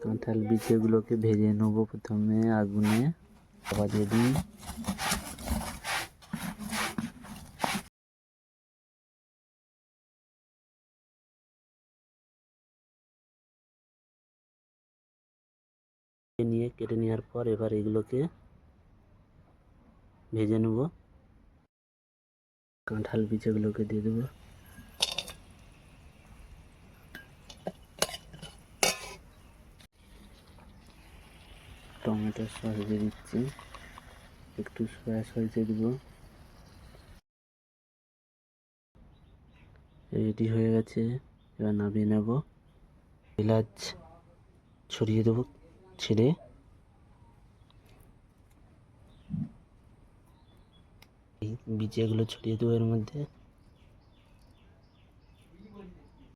কাঁঠাল বীজগুলোকে ভেজে নেবো প্রথমে আগুনে, আবার দিয়ে দিই। কেটে নেওয়ার পর এবার এগুলোকে ভেজে নেব। কাঁঠাল বীজগুলোকে দিয়ে দেবো। টমেটো সস দিয়ে দিচ্ছি, একটু সয়া সস দিয়ে দেবো। রেডি হয়ে গেছে, এবার নামিয়ে নেব। এলাচ ছড়িয়ে দেবো, ছিঁড়ে এই বীজগুলো ছড়িয়ে দেবো এর মধ্যে।